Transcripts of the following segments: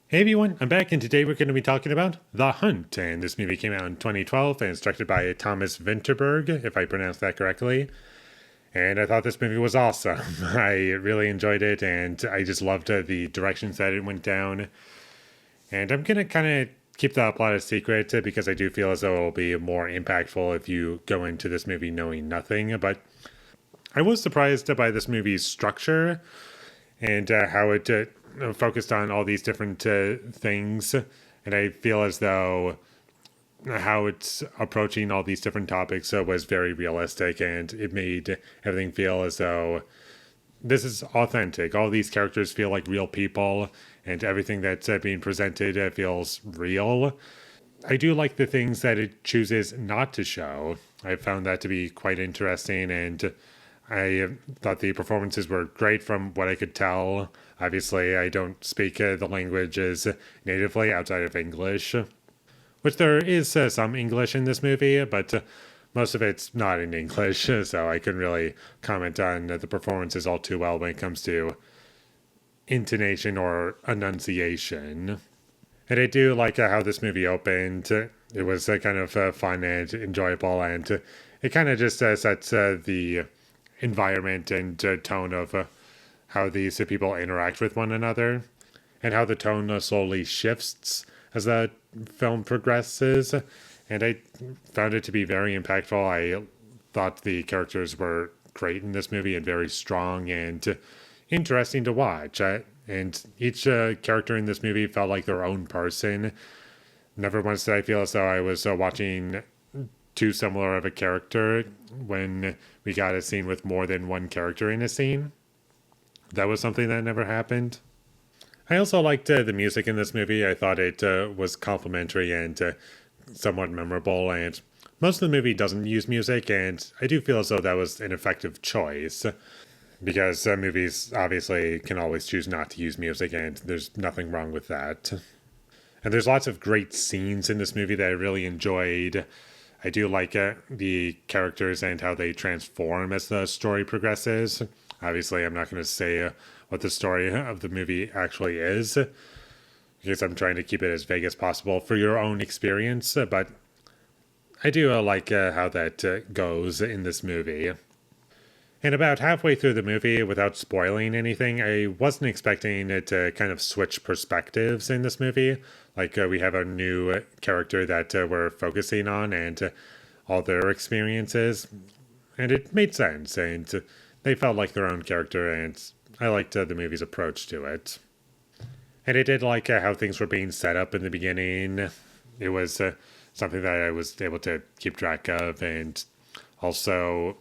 Hey everyone, I'm back and today we're going to be talking about The Hunt, and this movie came out in 2012 and it's directed by Thomas Vinterberg, if I pronounced that correctly. And I thought this movie was awesome. I really enjoyed it and I just loved the directions that it went down. And I'm going to kind of keep the plot a secret because I do feel as though it'll be more impactful if you go into this movie knowing nothing. But I was surprised by this movie's structure and how it focused on all these different things. And I feel as though how it's approaching all these different topics was very realistic and it made everything feel as though this is authentic. All these characters feel like real people and everything that's being presented feels real. I do like the things that it chooses not to show. I found that to be quite interesting, and I thought the performances were great from what I could tell. Obviously, I don't speak the languages natively outside of English, which there is some English in this movie, but most of it's not in English, so I couldn't really comment on the performances all too well when it comes to intonation or enunciation. And I do like how this movie opened. It was kind of fun and enjoyable, and it kind of just sets the environment and tone of how these people interact with one another, and how the tone slowly shifts as the film progresses. And I found it to be very impactful. I thought the characters were great in this movie and very strong and interesting to watch. And each character in this movie felt like their own person. Never once did I feel as though I was watching too similar of a character when we got a scene with more than one character in a scene. That was something that never happened. I also liked the music in this movie. I thought it was complimentary and somewhat memorable, and most of the movie doesn't use music, and I do feel as though that was an effective choice because movies obviously can always choose not to use music, and there's nothing wrong with that. And there's lots of great scenes in this movie that I really enjoyed. I do like the characters and how they transform as the story progresses. Obviously, I'm not going to say what the story of the movie actually is because I'm trying to keep it as vague as possible for your own experience, but I do like how that goes in this movie. And about halfway through the movie, without spoiling anything, I wasn't expecting it to kind of switch perspectives in this movie. Like, we have a new character that we're focusing on and all their experiences. And it made sense, and they felt like their own character, and I liked the movie's approach to it. And I did like how things were being set up in the beginning. It was something that I was able to keep track of, and also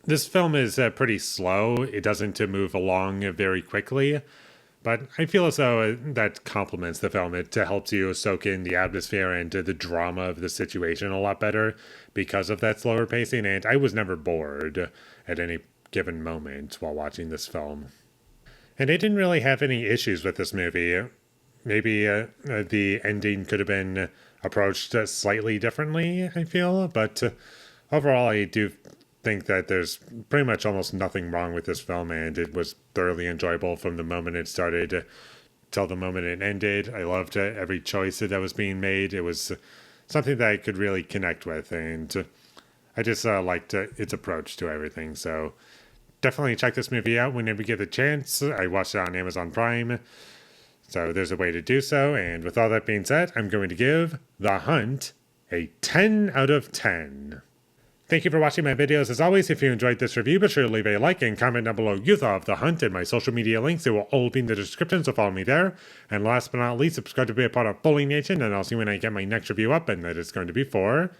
this film is pretty slow. It doesn't move along very quickly, but I feel as though that complements the film. It helps you soak in the atmosphere and the drama of the situation a lot better because of that slower pacing, and I was never bored at any given moment while watching this film. And I didn't really have any issues with this movie. Maybe the ending could have been approached slightly differently, I feel, but overall, I do think that there's pretty much almost nothing wrong with this film, and it was thoroughly enjoyable from the moment it started till the moment it ended. I loved every choice that was being made. It was something that I could really connect with, and I just liked its approach to everything. So definitely check this movie out whenever you get the chance. I watched it on Amazon Prime, so there's a way to do so. And with all that being said, I'm going to give The Hunt a 10 out of 10. Thank you for watching my videos. As always, if you enjoyed this review, be sure to leave a like and comment down below you thought of The Hunt, and my social media links. They will all be in the description, so follow me there. And last but not least, subscribe to be a part of Foley Nation, and I'll see you when I get my next review up, and that is going to be for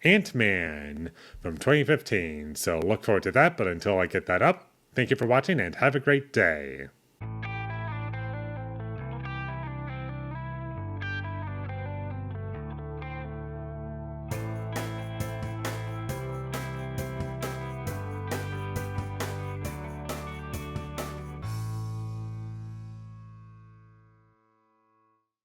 Ant-Man from 2015. So look forward to that, but until I get that up, thank you for watching and have a great day.